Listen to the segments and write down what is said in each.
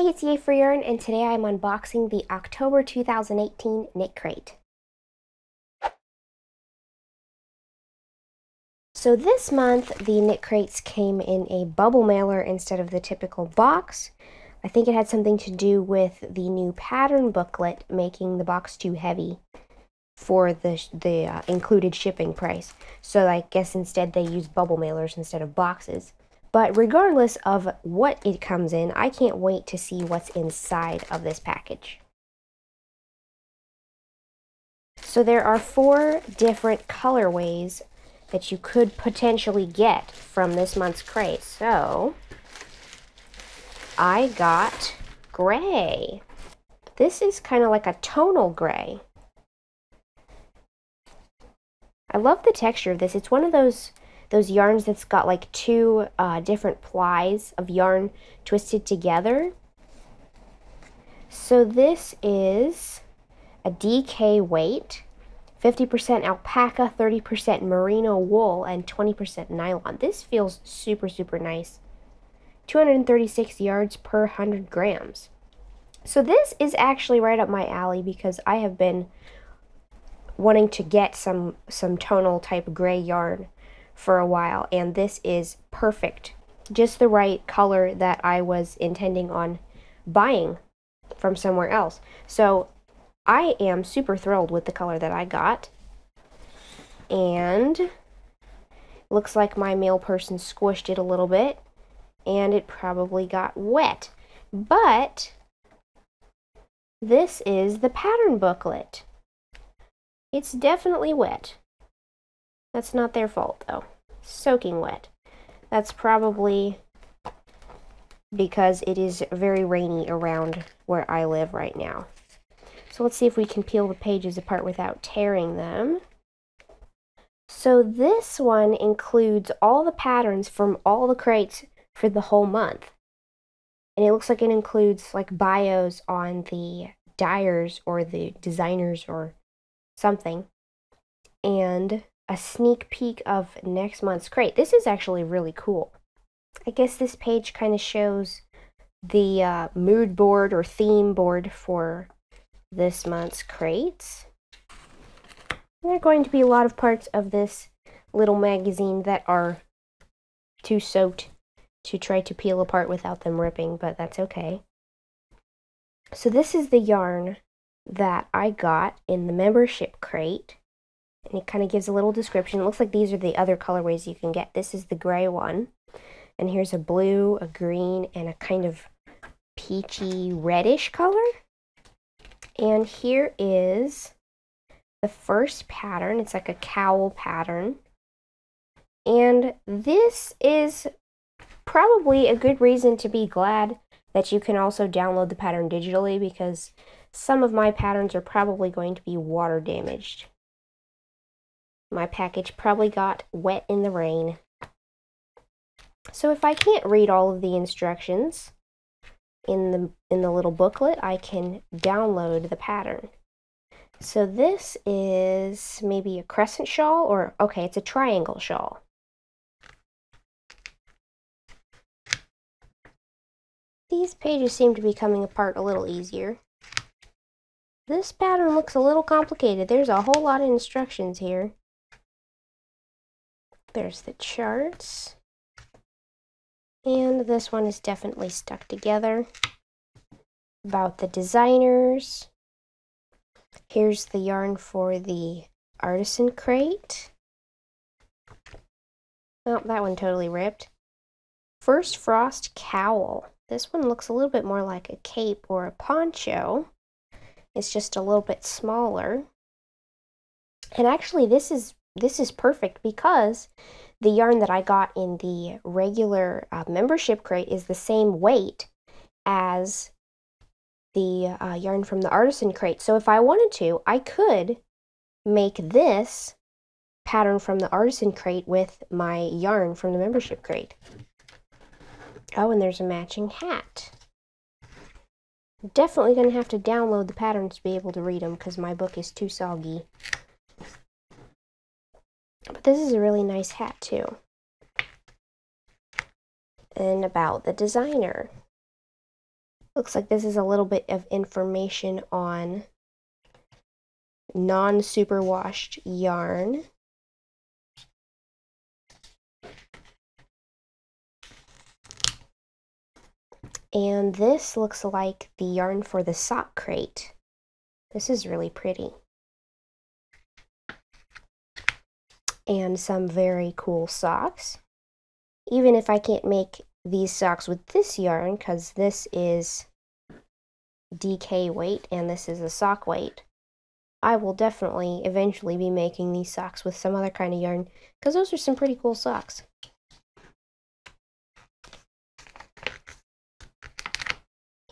Hey, it's yayforyarn, and today I'm unboxing the October 2018 KnitCrate. So this month, the KnitCrates came in a bubble mailer instead of the typical box. I think it had something to do with the new pattern booklet making the box too heavy for the included shipping price. So I guess instead they used bubble mailers instead of boxes. But regardless of what it comes in, I can't wait to see what's inside of this package. So there are 4 different colorways that you could potentially get from this month's crate. So I got gray. This is kind of like a tonal gray. I love the texture of this. It's one of those yarns that's got like 2 different plies of yarn twisted together. So this is a DK weight, 50% alpaca, 30% merino wool, and 20% nylon. This feels super, super nice. 236 yards per 100 grams. So this is actually right up my alley because I have been wanting to get some tonal type gray yarn for a while, and this is perfect. Just the right color that I was intending on buying from somewhere else. So I am super thrilled with the color that I got. And looks like my mail person squished it a little bit and it probably got wet. But this is the pattern booklet. It's definitely wet. That's not their fault, though. Soaking wet. That's probably because it is very rainy around where I live right now. So let's see if we can peel the pages apart without tearing them. So this one includes all the patterns from all the crates for the whole month. And it looks like it includes like bios on the dyers or the designers or something. And a sneak peek of next month's crate. This is actually really cool. I guess this page kind of shows the mood board or theme board for this month's crates. There are going to be a lot of parts of this little magazine that are too soaked to try to peel apart without them ripping, but that's okay. So this is the yarn that I got in the membership crate. And it kind of gives a little description. It looks like these are the other colorways you can get. This is the gray one. And here's a blue, a green, and a kind of peachy reddish color. And here is the first pattern. It's like a cowl pattern. And this is probably a good reason to be glad that you can also download the pattern digitally, because some of my patterns are probably going to be water damaged. My package probably got wet in the rain. So if I can't read all of the instructions in the little booklet, I can download the pattern. So this is maybe a crescent shawl, or okay, it's a triangle shawl. These pages seem to be coming apart a little easier. This pattern looks a little complicated. There's a whole lot of instructions here. There's the charts. And this one is definitely stuck together. About the designers. Here's the yarn for the artisan crate. Oh, that one totally ripped. First Frost Cowl. This one looks a little bit more like a cape or a poncho. It's just a little bit smaller. And actually this is perfect because the yarn that I got in the regular membership crate is the same weight as the yarn from the artisan crate. So if I wanted to, I could make this pattern from the artisan crate with my yarn from the membership crate. Oh, and there's a matching hat. I'm definitely going to have to download the patterns to be able to read them because my book is too soggy. But this is a really nice hat too. And about the designer. Looks like this is a little bit of information on non-superwashed yarn. And this looks like the yarn for the sock crate. This is really pretty. And some very cool socks. Even if I can't make these socks with this yarn, because this is DK weight and this is a sock weight, I will definitely eventually be making these socks with some other kind of yarn, because those are some pretty cool socks.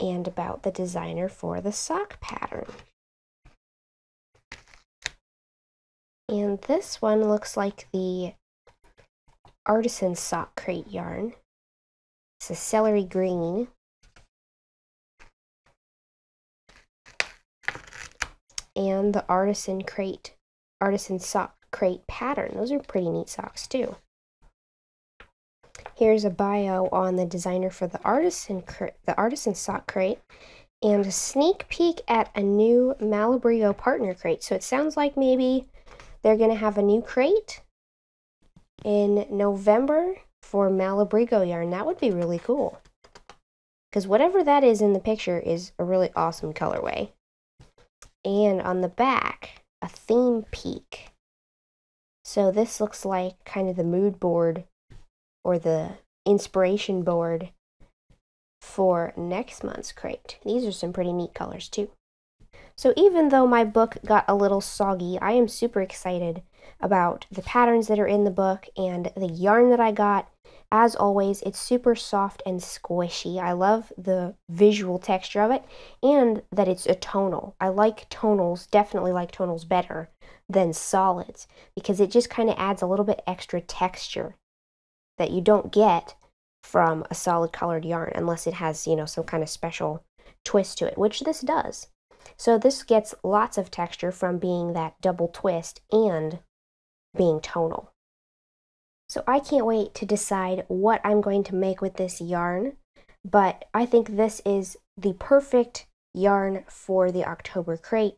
And about the designer for the sock pattern. And this one looks like the Artisan Sock Crate yarn. It's a celery green. And the Artisan Sock Crate pattern. Those are pretty neat socks too. Here's a bio on the designer for the Artisan Sock Crate, and a sneak peek at a new Malabrigo partner crate. So it sounds like maybe they're going to have a new crate in November for Malabrigo yarn. That would be really cool, because whatever that is in the picture is a really awesome colorway. And on the back, a theme peek. So this looks like kind of the mood board or the inspiration board for next month's crate. These are some pretty neat colors too. So even though my book got a little soggy, I am super excited about the patterns that are in the book and the yarn that I got. As always, it's super soft and squishy. I love the visual texture of it, and that it's a tonal. I like tonals, definitely like tonals better than solids, because it just kind of adds a little bit extra texture that you don't get from a solid colored yarn unless it has, you know, some kind of special twist to it, which this does. So this gets lots of texture from being that double twist and being tonal. So I can't wait to decide what I'm going to make with this yarn, but I think this is the perfect yarn for the October crate.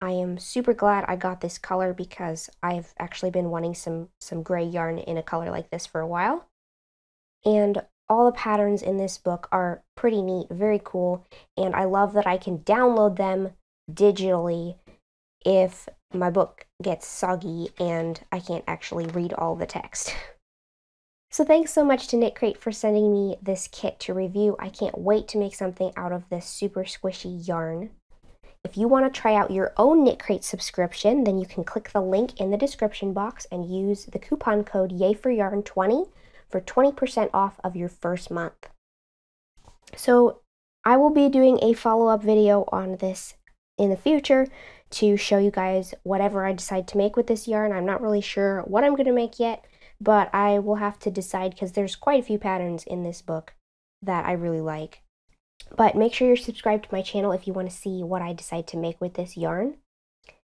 I am super glad I got this color, because I've actually been wanting some gray yarn in a color like this for a while. And all the patterns in this book are pretty neat, very cool, and I love that I can download them digitally if my book gets soggy and I can't actually read all the text. So thanks so much to KnitCrate for sending me this kit to review. I can't wait to make something out of this super squishy yarn. If you want to try out your own KnitCrate subscription, then you can click the link in the description box and use the coupon code yayforyarn20 for 20% off of your first month. So I will be doing a follow-up video on this in the future to show you guys whatever I decide to make with this yarn. I'm not really sure what I'm going to make yet, but I will have to decide, because there's quite a few patterns in this book that I really like. But make sure you're subscribed to my channel if you want to see what I decide to make with this yarn.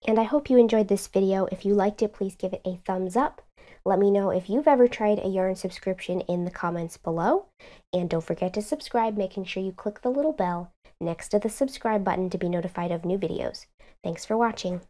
And I hope you enjoyed this video. If you liked it, please give it a thumbs up. Let me know if you've ever tried a yarn subscription in the comments below. And don't forget to subscribe, making sure you click the little bell next to the subscribe button to be notified of new videos. Thanks for watching.